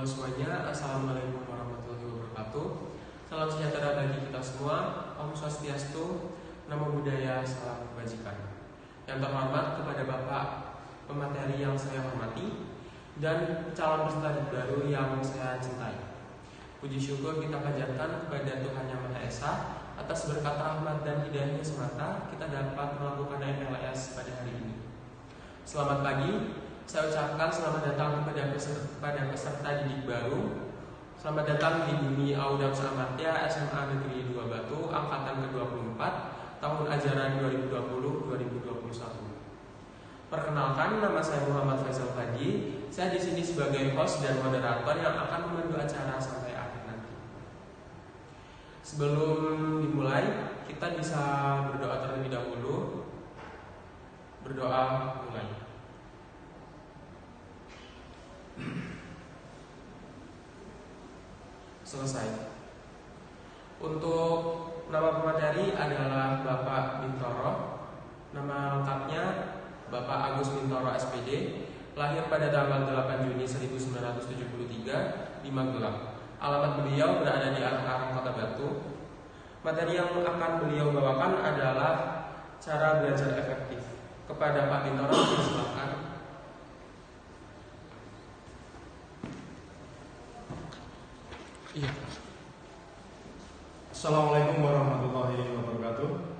semuanya, Assalamualaikum warahmatullahi wabarakatuh. Salam sejahtera bagi kita semua. Om Swastiastu, Namo Buddhaya, salam kebajikan. Yang terhormat kepada Bapak pemateri yang saya hormati dan calon peserta didik baru yang saya cintai. Puji syukur kita panjatkan kepada Tuhan Yang Maha Esa atas berkat rahmat dan hidayahnya semata kita dapat melakukan MPLS pada hari ini. Selamat pagi. Saya ucapkan selamat datang kepada peserta didik baru. Selamat datang di Bumi Audam Samartya SMA Negeri 2 Batu angkatan ke-24 tahun ajaran 2020-2021. Perkenalkan, nama saya Muhammad Faisal Fadi. Saya di sini sebagai host dan moderator yang akan memandu acara sampai akhir nanti. Sebelum dimulai, kita bisa berdoa terlebih dahulu. Berdoa mulai. Selesai. Untuk nama pemateri adalah Bapak Bintoro. Nama lengkapnya Bapak Agus Bintoro SPD. Lahir pada tanggal 8 Juni 1973 di Magelang. Alamat beliau berada di Arang-Arang, Kota Batu. Materi yang akan beliau bawakan adalah cara belajar efektif. Kepada Pak Bintoro, silakan. Iya. Assalamualaikum warahmatullahi wabarakatuh.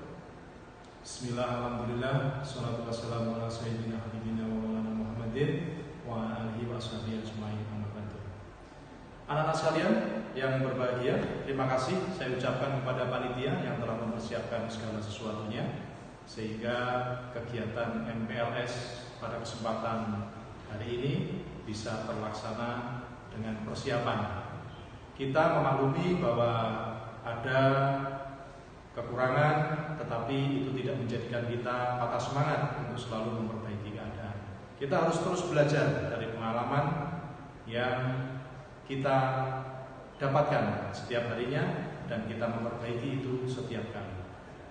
Bismillah, alhamdulillah, salatu wassalamu ala sayyidina habibina wa maulana Muhammadin wa alihi wa sahbihi ajma'in. Anak-anak sekalian yang berbahagia, terima kasih saya ucapkan kepada panitia yang telah mempersiapkan segala sesuatunya sehingga kegiatan MPLS pada kesempatan hari ini bisa terlaksana dengan persiapan. Kita memaklumi bahwa ada kekurangan, tetapi itu tidak menjadikan kita patah semangat untuk selalu memperbaiki keadaan. Kita harus terus belajar dari pengalaman yang kita dapatkan setiap harinya dan kita memperbaiki itu setiap kali.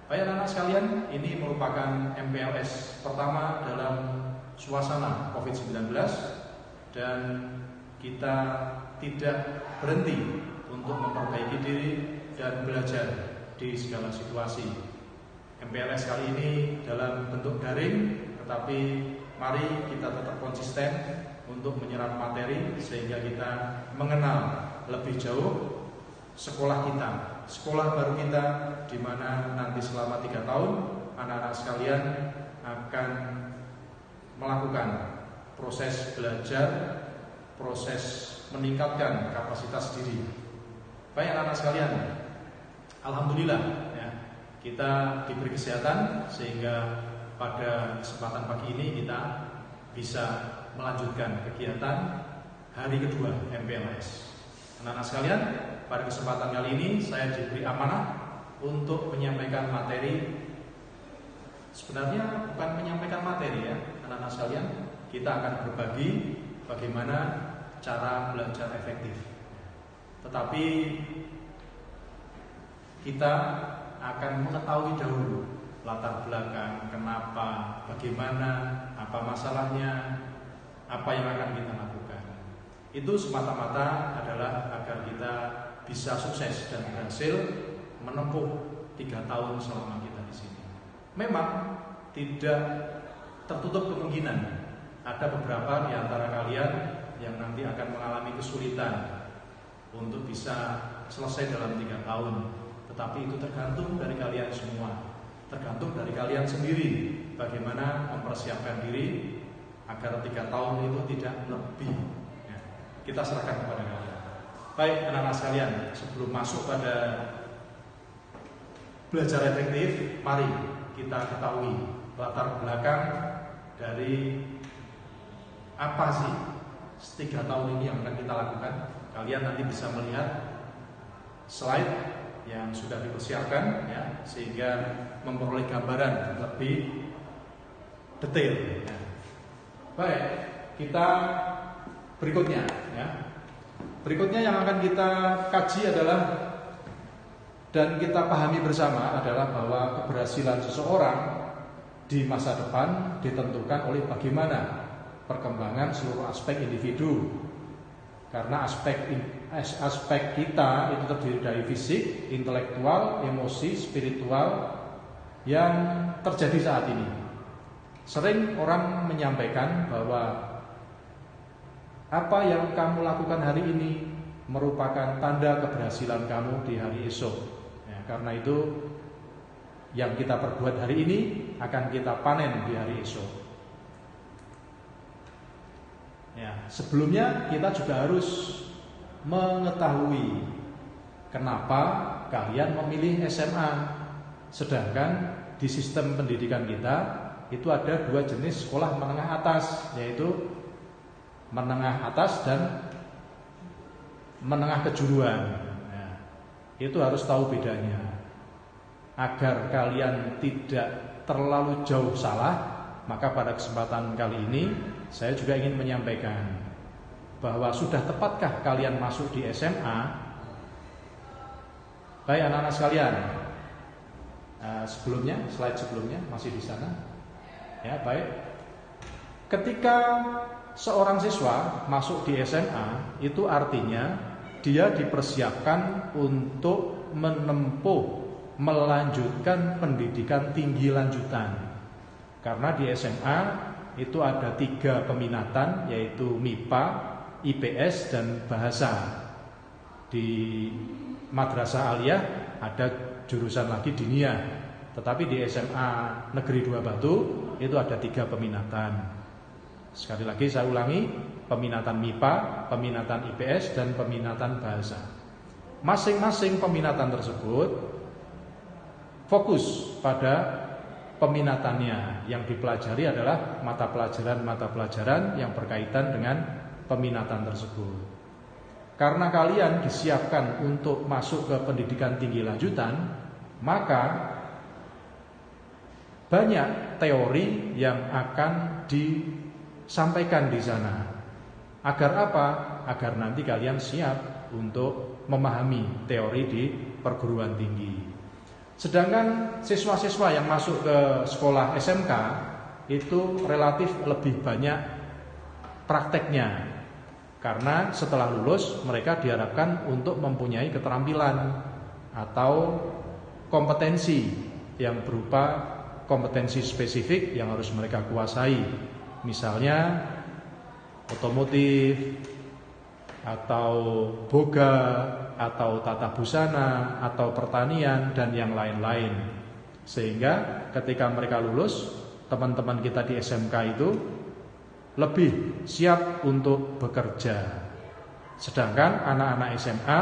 Baik anak-anak sekalian, ini merupakan MPLS pertama dalam suasana COVID-19 dan kita tidak berhenti untuk memperbaiki diri dan belajar di segala situasi. MPLS kali ini dalam bentuk daring, tetapi mari kita tetap konsisten untuk menyerap materi sehingga kita mengenal lebih jauh sekolah kita, sekolah baru kita, di mana nanti selama 3 tahun anak-anak sekalian akan melakukan proses belajar, proses meningkatkan kapasitas diri. Baik anak-anak sekalian, alhamdulillah ya, kita diberi kesehatan sehingga pada kesempatan pagi ini kita bisa melanjutkan kegiatan hari kedua MPLS. Anak-anak sekalian, pada kesempatan kali ini saya diberi amanah untuk menyampaikan materi. Sebenarnya bukan menyampaikan materi ya, anak-anak sekalian, kita akan berbagi bagaimana cara belajar efektif. Tetapi kita akan mengetahui dahulu latar belakang, kenapa, bagaimana, apa masalahnya, apa yang akan kita lakukan. Itu semata-mata adalah agar kita bisa sukses dan berhasil menempuh 3 tahun selama kita di sini. Memang tidak tertutup kemungkinan ada beberapa di antara kalian yang nanti akan mengalami kesulitan untuk bisa selesai dalam 3 tahun. Tetapi itu tergantung dari kalian semua, tergantung dari kalian sendiri bagaimana mempersiapkan diri agar 3 tahun itu tidak lebih ya, kita serahkan kepada kalian. Baik anak-anak sekalian, sebelum masuk pada belajar efektif, mari kita ketahui latar belakang dari apa sih 3 tahun ini yang akan kita lakukan. Kalian nanti bisa melihat slide yang sudah dipersiapkan ya, sehingga memperoleh gambaran lebih detail ya. Baik, kita berikutnya ya. Berikutnya yang akan kita kaji adalah dan kita pahami bersama adalah bahwa keberhasilan seseorang di masa depan ditentukan oleh bagaimana perkembangan seluruh aspek individu. Karena aspek kita itu terdiri dari fisik, intelektual, emosi, spiritual yang terjadi saat ini. Sering orang menyampaikan bahwa apa yang kamu lakukan hari ini merupakan tanda keberhasilan kamu di hari esok. Ya, karena itu yang kita perbuat hari ini akan kita panen di hari esok. Ya, sebelumnya kita juga harus mengetahui kenapa kalian memilih SMA. Sedangkan di sistem pendidikan kita itu ada 2 jenis sekolah menengah atas, yaitu menengah atas dan menengah kejuruan. Ya, itu harus tahu bedanya. Agar kalian tidak terlalu jauh salah, maka pada kesempatan kali ini saya juga ingin menyampaikan bahwa sudah tepatkah kalian masuk di SMA? Baik anak-anak sekalian, slide sebelumnya masih di sana. Ya, baik. Ketika seorang siswa masuk di SMA, itu artinya dia dipersiapkan untuk melanjutkan pendidikan tinggi lanjutan. Karena di SMA itu ada 3 peminatan, yaitu MIPA, IPS, dan bahasa. Di Madrasah Aliyah ada jurusan lagi diniyah. Tetapi di SMA Negeri 2 Batu itu ada 3 peminatan. Sekali lagi saya ulangi, peminatan MIPA, peminatan IPS, dan peminatan bahasa. Masing-masing peminatan tersebut fokus pada peminatannya. Yang dipelajari adalah mata pelajaran yang berkaitan dengan peminatan tersebut. Karena kalian disiapkan untuk masuk ke pendidikan tinggi lanjutan, maka banyak teori yang akan disampaikan di sana. Agar apa? Agar nanti kalian siap untuk memahami teori di perguruan tinggi. Sedangkan siswa-siswa yang masuk ke sekolah SMK itu relatif lebih banyak prakteknya. Karena setelah lulus mereka diharapkan untuk mempunyai keterampilan atau kompetensi yang berupa kompetensi spesifik yang harus mereka kuasai. Misalnya otomotif atau boga atau tata busana atau pertanian dan yang lain-lain. Sehingga ketika mereka lulus, teman-teman kita di SMK itu lebih siap untuk bekerja. Sedangkan anak-anak SMA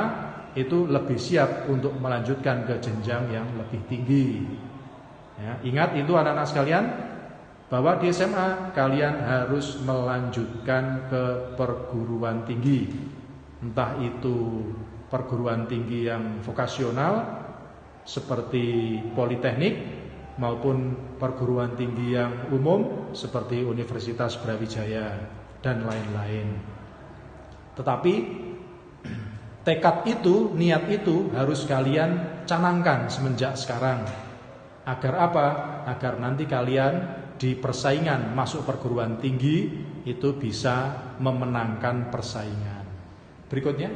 itu lebih siap untuk melanjutkan ke jenjang yang lebih tinggi. Ya, ingat itu anak-anak sekalian, bahwa di SMA kalian harus melanjutkan ke perguruan tinggi. Entah itu perguruan tinggi yang vokasional seperti politeknik maupun perguruan tinggi yang umum seperti Universitas Brawijaya dan lain-lain. Tetapi tekad itu, niat itu harus kalian canangkan semenjak sekarang. Agar apa? Agar nanti kalian di persaingan masuk perguruan tinggi itu bisa memenangkan persaingan. Berikutnya.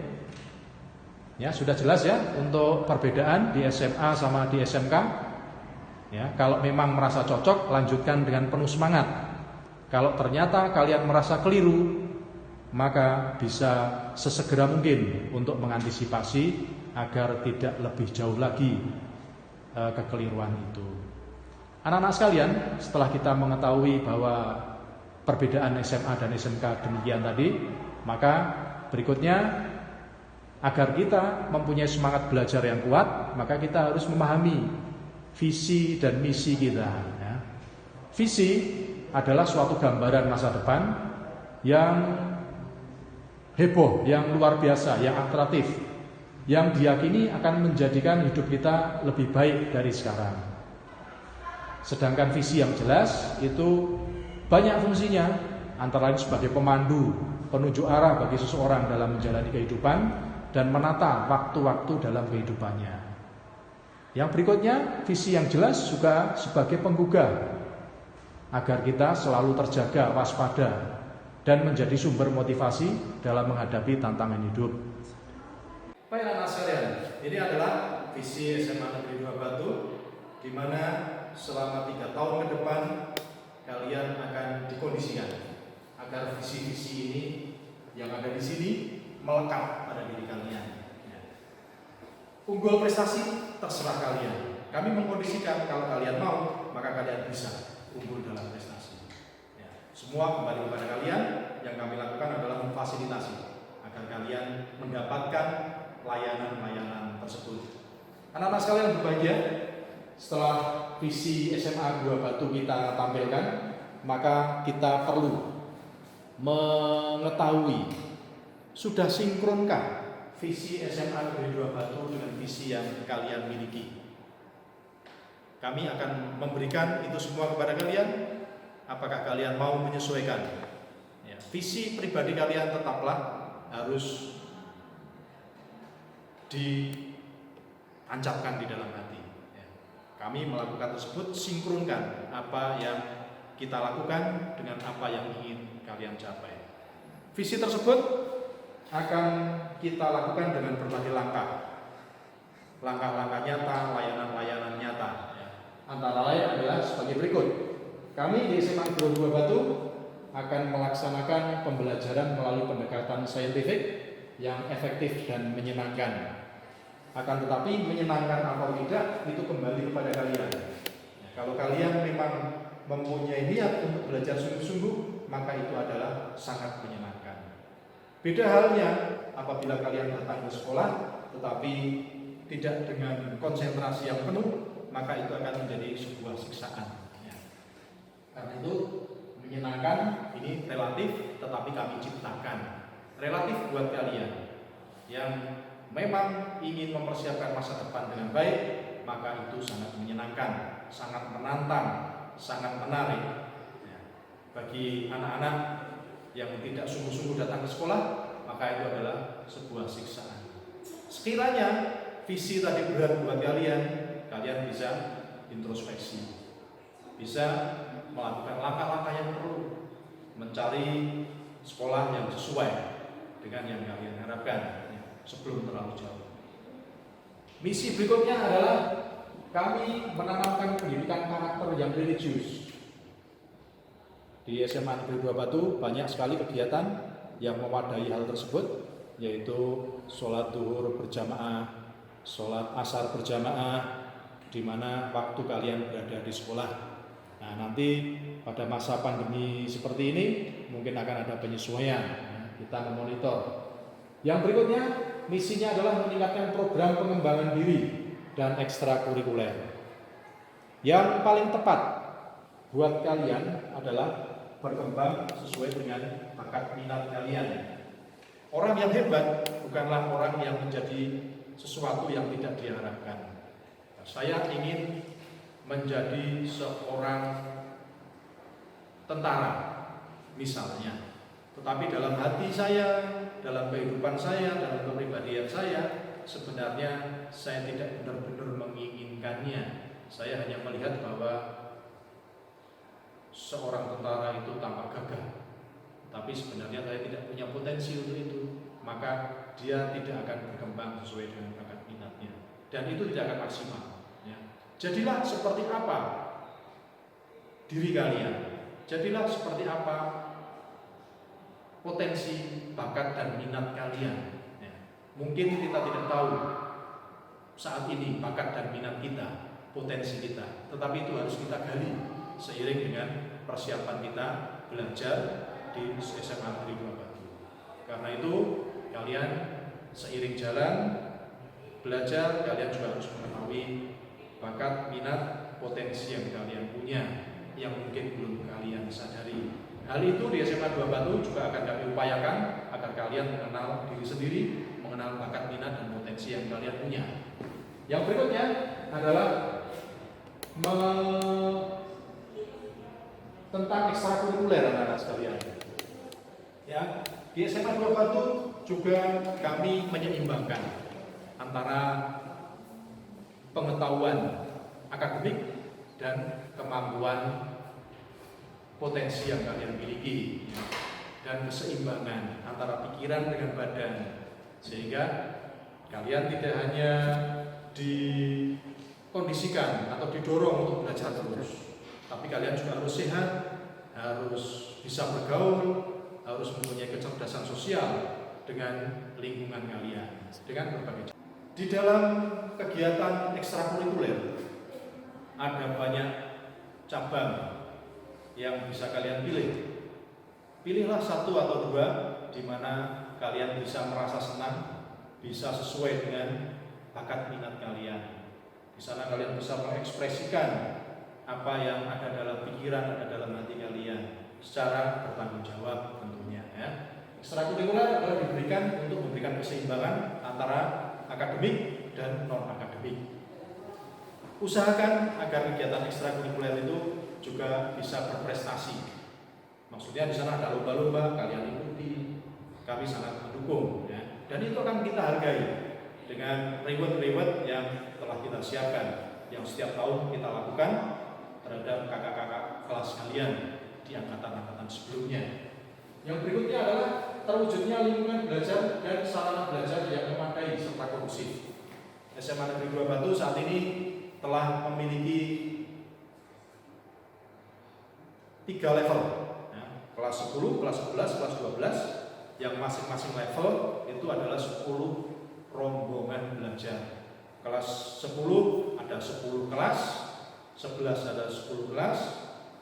Ya, sudah jelas ya untuk perbedaan di SMA sama di SMK. Ya, kalau memang merasa cocok, lanjutkan dengan penuh semangat. Kalau ternyata kalian merasa keliru, maka bisa sesegera mungkin untuk mengantisipasi agar tidak lebih jauh lagi kekeliruan itu. Anak-anak sekalian, setelah kita mengetahui bahwa perbedaan SMA dan SMK demikian tadi, maka berikutnya agar kita mempunyai semangat belajar yang kuat, maka kita harus memahami visi dan misi kita. Ya. Visi adalah suatu gambaran masa depan yang heboh, yang luar biasa, yang atraktif, yang diyakini akan menjadikan hidup kita lebih baik dari sekarang. Sedangkan visi yang jelas itu banyak fungsinya, antara lain sebagai pemandu, penunjuk arah bagi seseorang dalam menjalani kehidupan dan menata waktu-waktu dalam kehidupannya. Yang berikutnya, visi yang jelas juga sebagai penggugah agar kita selalu terjaga, waspada dan menjadi sumber motivasi dalam menghadapi tantangan hidup. Baik anak sekalian, ini adalah visi SMA Negeri 2 Batu, di mana selama 3 tahun ke depan kalian akan dikondisikan agar visi-visi ini yang ada di sini melekat pada diri kalian. Unggul prestasi terserah kalian. Kami mengkondisikan kalau kalian mau, maka kalian bisa unggul dalam prestasi. Semua kembali kepada kalian. Yang kami lakukan adalah memfasilitasi agar kalian mendapatkan layanan-layanan tersebut. Anak-anak sekalian berbahagia, setelah visi SMA 2 Batu kita tampilkan, maka kita perlu mengetahui sudah sinkronkah visi SMA Negeri 2 Batu dengan visi yang kalian miliki. Kami akan memberikan itu semua kepada kalian. Apakah kalian mau menyesuaikan? Visi pribadi kalian tetaplah harus ditancapkan di dalam hati. Kami melakukan tersebut, sinkronkan apa yang kita lakukan dengan apa yang ingin kalian capai. Visi tersebut akan kita lakukan dengan berbagai langkah-langkah nyata, layanan-layanan nyata. Antara lain adalah sebagai berikut. Kami di SMA Negeri 2 Batu akan melaksanakan pembelajaran melalui pendekatan saintifik yang efektif dan menyenangkan. Akan tetapi menyenangkan atau tidak itu kembali kepada kalian. Kalau kalian memang mempunyai niat untuk belajar sungguh-sungguh, maka itu adalah sangat menyenangkan. Beda halnya apabila kalian datang ke sekolah tetapi tidak dengan konsentrasi yang penuh, maka itu akan menjadi sebuah siksaan. Karena itu menyenangkan ini relatif, tetapi kami ciptakan relatif buat kalian yang memang ingin mempersiapkan masa depan dengan baik, maka itu sangat menyenangkan, sangat menantang, sangat menarik. Bagi anak-anak yang tidak sungguh-sungguh datang ke sekolah, maka itu adalah sebuah siksaan. Sekiranya visi tadi berat buat kalian, kalian bisa introspeksi, bisa melakukan langkah-langkah yang perlu, mencari sekolah yang sesuai dengan yang kalian harapkan sebelum terlalu jauh. Misi berikutnya adalah kami menanamkan pendidikan karakter yang religius. Di SMA Negeri 2 Batu banyak sekali kegiatan yang mewadai hal tersebut, yaitu sholat duhur berjamaah, sholat asar berjamaah, di mana waktu kalian berada di sekolah. Nah, nanti pada masa pandemi seperti ini mungkin akan ada penyesuaian. Kita memonitor. Yang berikutnya, misinya adalah meningkatkan program pengembangan diri dan ekstrakurikuler. Yang paling tepat buat kalian adalah berkembang sesuai dengan bakat minat kalian. Orang yang hebat bukanlah orang yang menjadi sesuatu yang tidak diharapkan. Saya ingin menjadi seorang tentara misalnya, tetapi dalam hati saya, dalam kehidupan saya, dalam kepribadian saya, sebenarnya saya tidak benar-benar menginginkannya. Saya hanya melihat bahwa seorang tentara itu tampak gagah, tapi sebenarnya saya tidak punya potensi untuk itu, maka dia tidak akan berkembang sesuai dengan bakat minatnya, dan itu tidak akan maksimal. Jadilah seperti apa diri kalian, jadilah seperti apa potensi, bakat, dan minat kalian. Mungkin kita tidak tahu saat ini bakat dan minat kita, potensi kita, tetapi itu harus kita gali seiring dengan persiapan kita belajar di SMA Negeri 2 Batu. Karena itu kalian seiring jalan belajar, kalian juga harus mengetahui bakat, minat, potensi yang kalian punya yang mungkin belum kalian sadari. Hal itu di SMA 2 Batu juga akan kami upayakan agar kalian mengenal diri sendiri, mengenal bakat, minat, dan potensi yang kalian punya. Yang berikutnya adalah tentang ekstrakurikuler anak-anak sekalian. Ya, di SMA 2 Batu juga kami menyeimbangkan antara pengetahuan akademik dan kemampuan potensi yang kalian miliki. dan keseimbangan antara pikiran dengan badan, sehingga kalian tidak hanya dikondisikan atau didorong untuk belajar terus, tapi kalian juga harus sehat, harus bisa bergaul, harus mempunyai kecerdasan sosial dengan lingkungan kalian, dengan berbagai. Di dalam kegiatan ekstrakurikuler ada banyak cabang yang bisa kalian pilih. Pilihlah satu atau dua di mana kalian bisa merasa senang, bisa sesuai dengan bakat minat kalian. Di sana kalian bisa mengekspresikan apa yang ada dalam pikiran, ada dalam hati kalian secara bertanggung jawab tentunya ya. Ekstrakurikuler adalah diberikan untuk memberikan keseimbangan antara akademik dan non akademik. Usahakan agar kegiatan ekstrakurikuler itu juga bisa berprestasi. Maksudnya di sana ada lomba-lomba, kalian ikuti, kami sangat mendukung ya. Dan itu akan kita hargai dengan reward-reward yang telah kita siapkan, yang setiap tahun kita lakukan terhadap kakak-kakak kelas kalian di angkatan-angkatan sebelumnya. Yang berikutnya adalah terwujudnya lingkungan belajar dan sarana belajar yang memadai serta kondusif. SMA Negeri 2 Batu saat ini telah memiliki 3 level ya, kelas 10, kelas 11, kelas 12, yang masing-masing level itu adalah 10 rombongan belajar. Kelas 10 ada 10 kelas, 11 ada 10 kelas,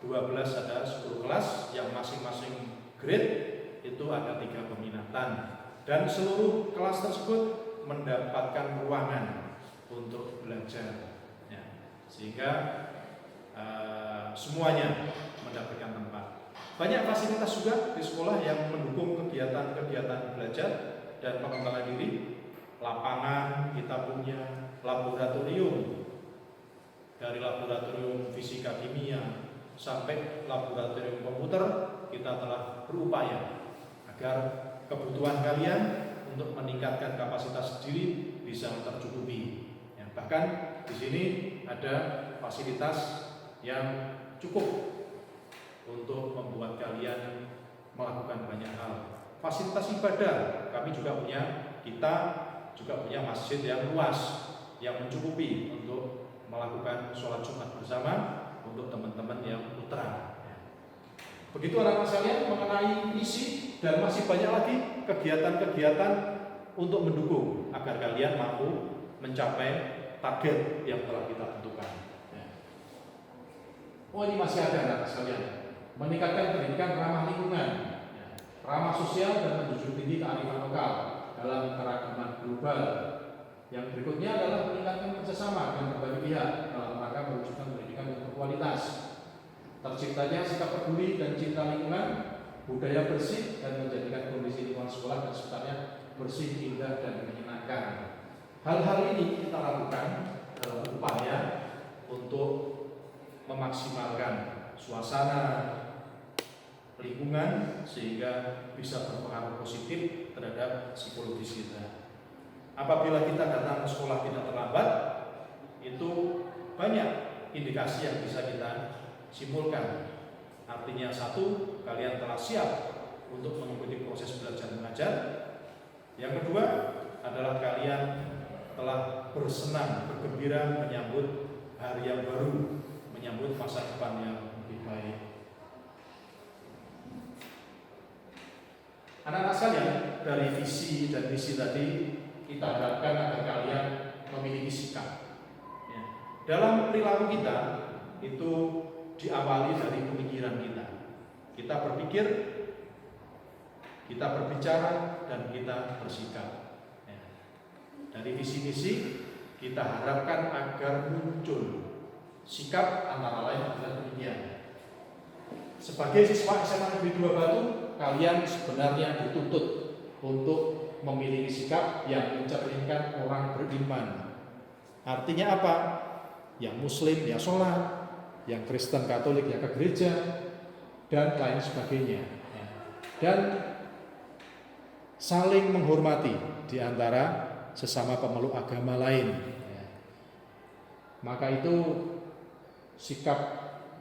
12 ada 10 kelas, yang masing-masing grade itu ada 3 peminatan, dan seluruh kelas tersebut mendapatkan ruangan untuk belajar ya, sehingga semuanya mendapatkan tempat. Banyak fasilitas juga di sekolah yang mendukung kegiatan-kegiatan belajar dan pengembangan diri. Lapangan kita punya, laboratorium, dari laboratorium fisika kimia sampai laboratorium komputer, kita telah berupaya agar kebutuhan kalian untuk meningkatkan kapasitas diri bisa tercukupi. Ya, bahkan di sini ada fasilitas yang cukup untuk membuat kalian melakukan banyak hal. Fasilitas ibadah kami juga punya, kita juga punya masjid yang luas yang mencukupi untuk melakukan sholat Jumat bersama untuk teman-teman yang putra. Begitu anak-anak sekalian mengenai isi, dan masih banyak lagi kegiatan-kegiatan untuk mendukung agar kalian mampu mencapai target yang telah kita tentukan. Oh, ini masih ada anak-anak sekalian, meningkatkan pendidikan ramah lingkungan, ramah sosial, dan menjunjung tinggi kearifan lokal dalam keragaman global. Yang berikutnya adalah meningkatkan kerjasama dengan berbagai pihak dalam rangka mewujudkan pendidikan yang berkualitas. Terciptanya sikap peduli dan cinta lingkungan, budaya bersih, dan menjadikan kondisi lingkungan sekolah dan sekitarnya bersih, indah, dan menyenangkan. Hal-hal ini kita lakukan dalam upaya untuk memaksimalkan suasana lingkungan sehingga bisa berpengaruh positif terhadap psikologis kita. Apabila kita datang ke sekolah tidak terlambat, itu banyak indikasi yang bisa kita simpulkan. Artinya satu, kalian telah siap untuk mengikuti proses belajar mengajar. Yang kedua adalah kalian telah bersenang, bergembira menyambut hari yang baru, menyambut masa depan yang lebih baik. Anak-anak sekalian, dari visi dan misi tadi kita harapkan agar kalian memiliki sikap. Ya. Dalam perilaku kita itu diawali dari pemikiran kita. Kita berpikir, kita berbicara, dan kita bersikap. Ya. Dari visi misi kita harapkan agar muncul sikap, antara lain adalah demikian. Sebagai siswa SMA Negeri 2 Batu, kalian sebenarnya dituntut untuk memiliki sikap yang mencerminkan orang beriman. Artinya apa? Yang Muslim ya sholat, yang Kristen Katolik ya ke gereja, dan lain sebagainya. Dan saling menghormati di antara sesama pemeluk agama lain. Maka itu sikap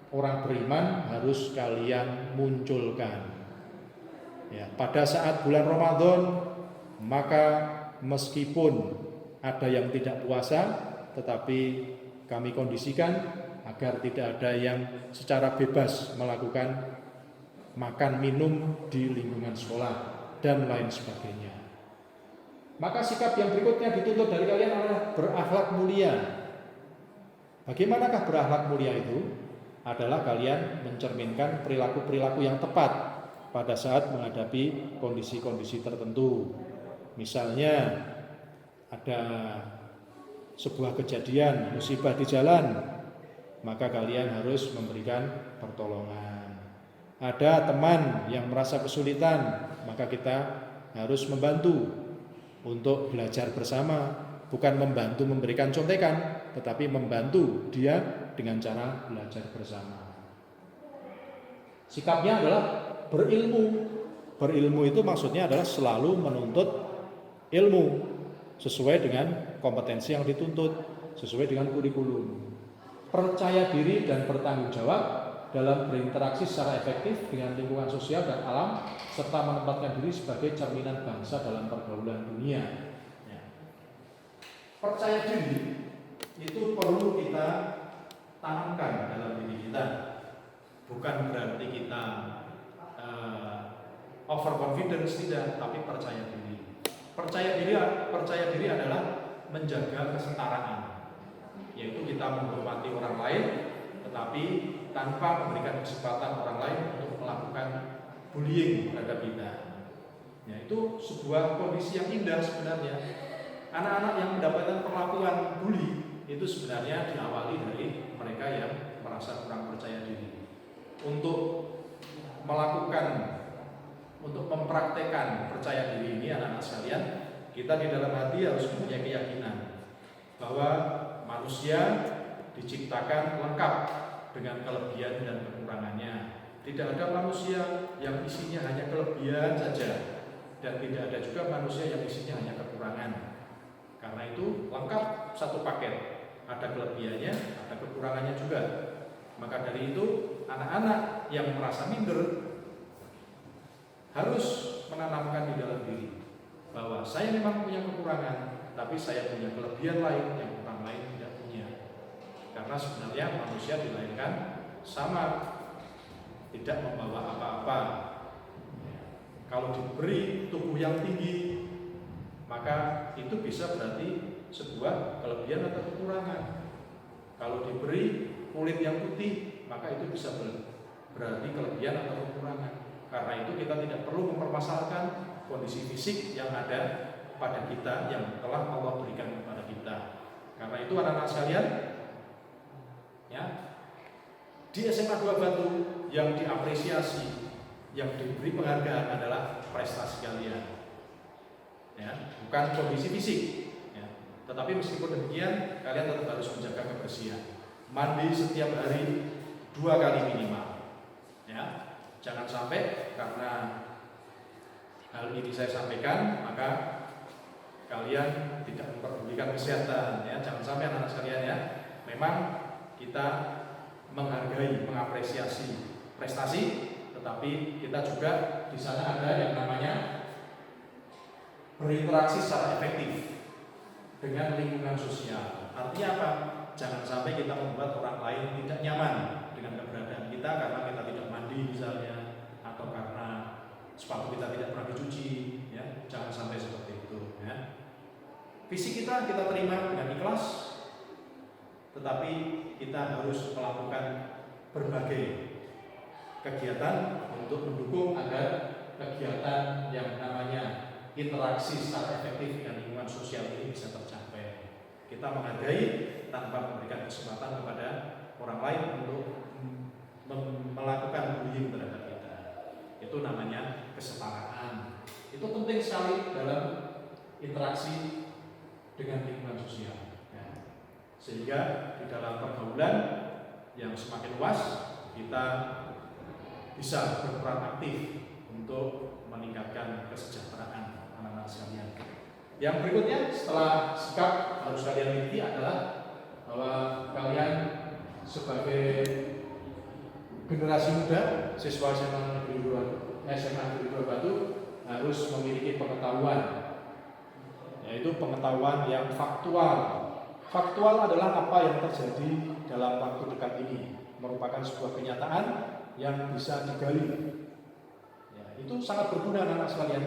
orang beriman harus kalian munculkan. Ya, pada saat bulan Ramadan, maka meskipun ada yang tidak puasa, tetapi kami kondisikan agar tidak ada yang secara bebas melakukan makan minum di lingkungan sekolah dan lain sebagainya. Maka sikap yang berikutnya dituntut dari kalian adalah berakhlak mulia. Bagaimanakah berakhlak mulia itu? Adalah kalian mencerminkan perilaku-perilaku yang tepat pada saat menghadapi kondisi-kondisi tertentu. Misalnya ada sebuah kejadian musibah di jalan, maka kalian harus memberikan pertolongan. Ada teman yang merasa kesulitan, maka kita harus membantu untuk belajar bersama, bukan membantu memberikan contekan, tetapi membantu dia dengan cara belajar bersama. Sikapnya adalah berilmu. Berilmu itu maksudnya adalah selalu menuntut ilmu sesuai dengan kompetensi yang dituntut, sesuai dengan kurikulum. Percaya diri dan bertanggung jawab dalam berinteraksi secara efektif dengan lingkungan sosial dan alam, serta menempatkan diri sebagai cerminan bangsa dalam pergaulan dunia. Ya. Percaya diri itu perlu kita tanamkan dalam diri kita. Bukan berarti kita overconfidence, tidak, tapi percaya diri. Percaya diri adalah menjaga kesetaraan, yaitu kita menghormati orang lain, tetapi tanpa memberikan kesempatan orang lain untuk melakukan bullying terhadap kita. Ya, itu sebuah kondisi yang indah sebenarnya. Anak-anak yang mendapatkan perlakuan bully itu sebenarnya diawali dari mereka yang merasa kurang percaya diri. Untuk mempraktekkan percaya diri ini, anak-anak sekalian, kita di dalam hati harus mempunyai keyakinan bahwa manusia diciptakan lengkap dengan kelebihan dan kekurangannya. Tidak ada manusia yang isinya hanya kelebihan saja, dan tidak ada juga manusia yang isinya hanya kekurangan. Karena itu lengkap satu paket, ada kelebihannya, ada kekurangannya juga. Maka dari itu anak-anak yang merasa minder harus menanamkan di dalam diri bahwa saya memang punya kekurangan, tapi saya punya kelebihan lain yang orang lain tidak punya. Karena sebenarnya manusia dilahirkan sama, tidak membawa apa-apa. Kalau diberi tubuh yang tinggi, maka itu bisa berarti sebuah kelebihan atau kekurangan. Kalau diberi kulit yang putih, maka itu bisa berarti kelebihan atau kekurangan. Karena itu kita tidak perlu mempermasalahkan kondisi fisik yang ada pada kita, yang telah Allah berikan kepada kita. Karena itu anak-anak sekalian, ya, di SMA 2 Batu yang diapresiasi, yang diberi penghargaan adalah prestasi kalian, ya, bukan kondisi fisik, ya. Tetapi meskipun demikian, kalian tetap harus menjaga kebersihan, mandi setiap hari 2 kali minimal, ya. Jangan sampai karena hal ini saya sampaikan maka kalian tidak memperdulikan kesehatan, ya. Jangan sampai anak-anak sekalian, ya. Memang kita menghargai, mengapresiasi prestasi, tetapi kita juga di sana ada yang namanya berinteraksi secara efektif dengan lingkungan sosial. Artinya apa? Jangan sampai kita membuat orang lain tidak nyaman dengan keberadaan kita karena kita tidak mandi misalnya, atau karena sepatu kita tidak pernah dicuci, ya. Jangan sampai seperti itu, ya. Fisik kita terima dengan ikhlas, tetapi kita harus melakukan berbagai kegiatan untuk mendukung agar kegiatan yang namanya interaksi secara efektif dengan lingkungan sosial ini bisa tercapai. Kita menghargai tanpa memberikan kesempatan kepada orang lain untuk melakukan bullying terhadap kita. Itu namanya kesetaraan. Itu penting sekali dalam interaksi dengan lingkungan sosial, ya. Sehingga di dalam pergaulan yang semakin luas kita bisa berperan aktif untuk meningkatkan kesejahteraan anak-anak sekalian. Yang berikutnya setelah sikap harus kalian miliki adalah bahwa kalian sebagai generasi muda, siswa SMA Negeri 2 SMA Negeri 2 Batu harus memiliki pengetahuan, yaitu pengetahuan yang faktual. Faktual adalah apa yang terjadi dalam waktu dekat ini, merupakan sebuah kenyataan yang bisa digali. Ya, itu sangat berguna anak-anak sekalian.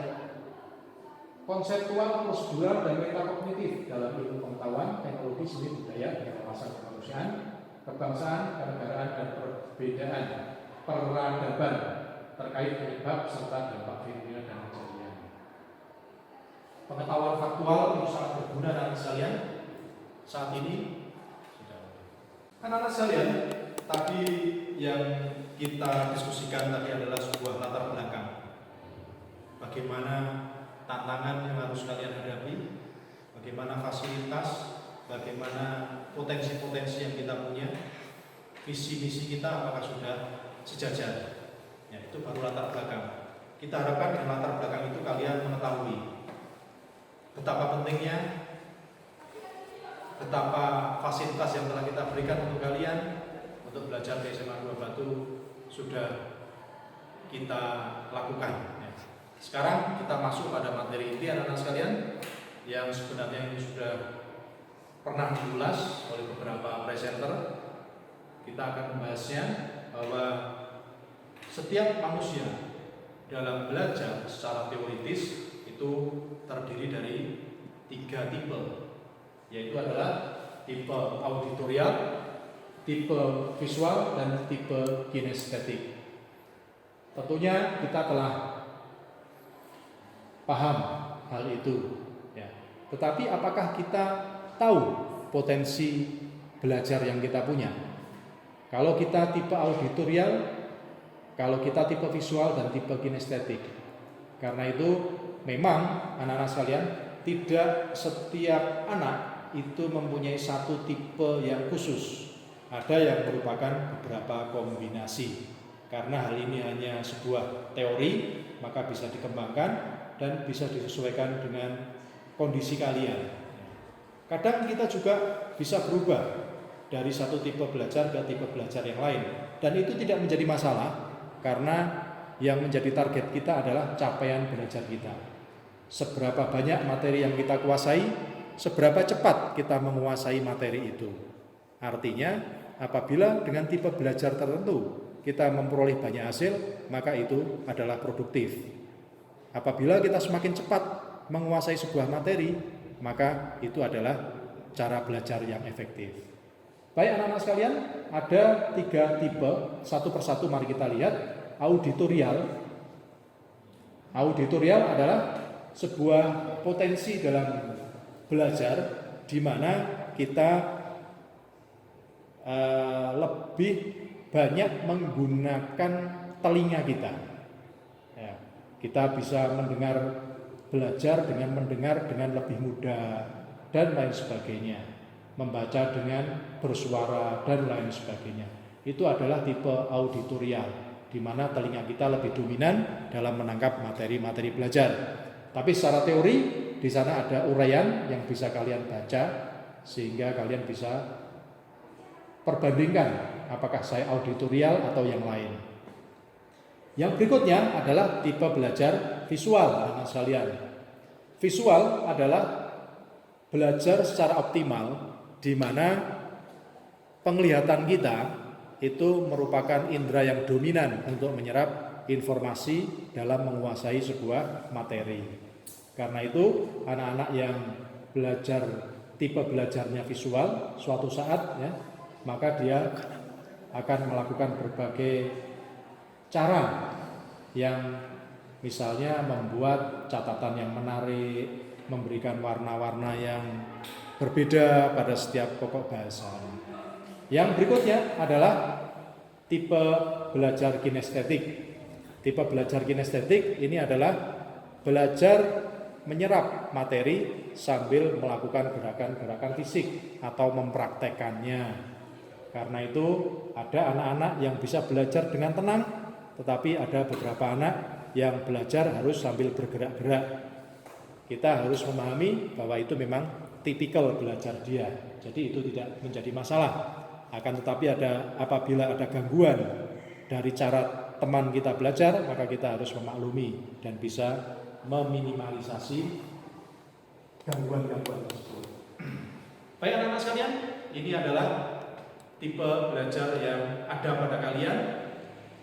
Konseptual, prosedural, dan metakognitif dalam ilmu pengetahuan, teknologi, seni, budaya, dan wawasan kemanusiaan, kebangsaan, kenegaraan, dan perbedaan peradaban terkait penyebab serta dampak fenomena dan kejadian. Pengetahuan faktual itu sangat berguna anak-anak sekalian. Saat ini, anak-anak sekalian, tadi yang kita diskusikan tadi adalah sebuah latar belakang. Bagaimana tantangan yang harus kalian hadapi, bagaimana fasilitas, bagaimana potensi-potensi yang kita punya, visi-misi kita apakah sudah sejajar. Ya, itu baru latar belakang. Kita harapkan dengan latar belakang itu kalian mengetahui betapa pentingnya, betapa fasilitas yang telah kita berikan untuk kalian untuk belajar di SMA 2 Batu sudah kita lakukan. Sekarang kita masuk pada materi inti anak-anak sekalian yang sebenarnya ini sudah pernah diulas oleh beberapa presenter. Kita akan membahasnya bahwa setiap manusia dalam belajar secara teoritis itu terdiri dari 3 tipe, yaitu adalah tipe auditorial, tipe visual, dan tipe kinestetik. Tentunya kita telah paham hal itu, ya. Tetapi apakah kita tahu potensi belajar yang kita punya? Kalau kita tipe auditorial, kalau kita tipe visual dan tipe kinestetik. Karena itu memang anak-anak sekalian, tidak setiap anak itu mempunyai satu tipe yang khusus. Ada yang merupakan beberapa kombinasi. Karena hal ini hanya sebuah teori, maka bisa dikembangkan dan bisa disesuaikan dengan kondisi kalian. Kadang kita juga bisa berubah dari satu tipe belajar ke tipe belajar yang lain, dan itu tidak menjadi masalah karena yang menjadi target kita adalah capaian belajar kita. Seberapa banyak materi yang kita kuasai, seberapa cepat kita menguasai materi itu. Artinya, apabila dengan tipe belajar tertentu kita memperoleh banyak hasil, maka itu adalah produktif. Apabila kita semakin cepat menguasai sebuah materi, maka itu adalah cara belajar yang efektif. Baik anak-anak sekalian, ada 3 tipe, satu persatu mari kita lihat. Auditorial. Auditorial adalah sebuah potensi dalam belajar di mana kita lebih banyak menggunakan telinga kita. Ya, kita bisa belajar dengan mendengar dengan lebih mudah dan lain sebagainya, membaca dengan bersuara dan lain sebagainya. Itu adalah tipe auditorial, di mana telinga kita lebih dominan dalam menangkap materi-materi belajar. Tapi secara teori di sana ada uraian yang bisa kalian baca sehingga kalian bisa perbandingkan apakah saya auditorial atau yang lain. Yang berikutnya adalah tipe belajar visual, anak sekalian. Visual adalah belajar secara optimal di mana penglihatan kita itu merupakan indera yang dominan untuk menyerap informasi dalam menguasai sebuah materi. Karena itu, anak-anak yang belajar tipe belajarnya visual suatu saat ya, maka dia akan melakukan berbagai cara yang misalnya membuat catatan yang menarik, memberikan warna-warna yang berbeda pada setiap pokok bahasa. Yang berikutnya adalah tipe belajar kinestetik. Tipe belajar kinestetik ini adalah belajar menyerap materi sambil melakukan gerakan-gerakan fisik atau mempraktekannya. Karena itu ada anak-anak yang bisa belajar dengan tenang, tetapi ada beberapa anak yang belajar harus sambil bergerak-gerak. Kita harus memahami bahwa itu memang tipikal belajar dia. Jadi itu tidak menjadi masalah. Akan tetapi apabila ada gangguan dari cara teman kita belajar, maka kita harus memaklumi dan bisa meminimalisasi gangguan-gangguan tersebut. Baik anak-anak sekalian, ini adalah tipe belajar yang ada pada kalian,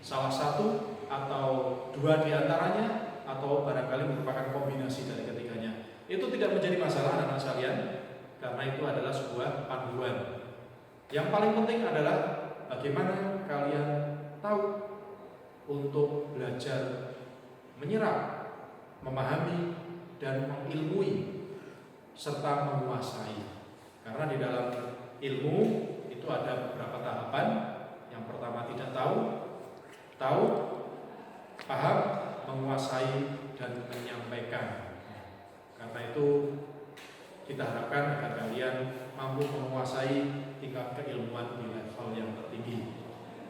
salah satu atau dua di antaranya, atau barangkali merupakan kombinasi dari ketiganya. Itu tidak menjadi masalah anak-anak sekalian, karena itu adalah sebuah panduan. Yang paling penting adalah bagaimana kalian tahu untuk belajar menyerap, memahami, dan mengilmui serta menguasai. Karena di dalam ilmu itu ada beberapa tahapan. Yang pertama tidak tahu, paham, menguasai, dan menyampaikan. Karena itu kita harapkan agar kalian mampu menguasai tingkat keilmuan di level yang tertinggi.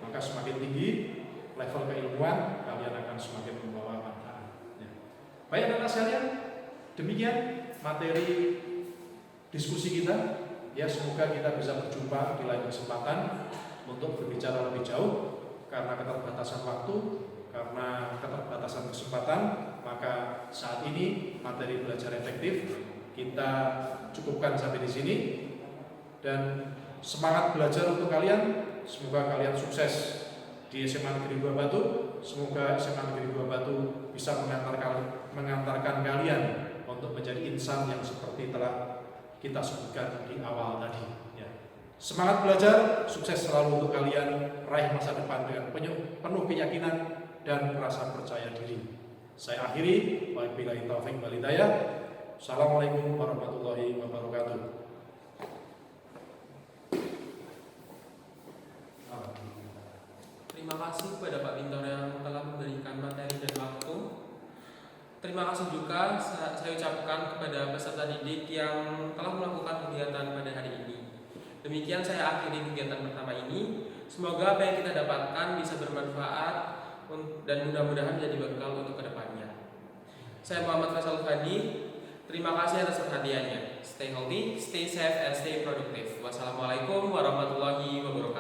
Maka semakin tinggi level keilmuan, kalian akan semakin membawa manfaat. Baik anak-anak sekalian, demikian materi diskusi kita. Ya, semoga kita bisa berjumpa di lain kesempatan untuk berbicara lebih jauh. Karena keterbatasan waktu, karena keterbatasan kesempatan, maka saat ini materi belajar efektif kita cukupkan sampai di sini. Dan semangat belajar untuk kalian. Semoga kalian sukses di SMA Negeri 2 Batu. Semoga SMA Negeri 2 Batu bisa mengantarkan kalian untuk menjadi insan yang seperti telah kita sebutkan di awal tadi. Ya. Semangat belajar, sukses selalu untuk kalian, raih masa depan dengan penuh keyakinan dan rasa percaya diri. Saya akhiri, wabillahi taufik wal hidayah. Assalamualaikum warahmatullahi wabarakatuh. Terima kasih kepada Pak Bintor yang telah memberikan materi dan waktu. Terima kasih juga saya ucapkan kepada peserta didik yang telah melakukan kegiatan pada hari ini. Demikian saya akhiri kegiatan pertama ini. Semoga apa yang kita dapatkan bisa bermanfaat dan mudah-mudahan menjadi bekal untuk kedepannya. Saya Muhammad Faisal Fadi. Terima kasih atas perhatiannya. Stay healthy, stay safe, and stay productive. Wassalamualaikum warahmatullahi wabarakatuh.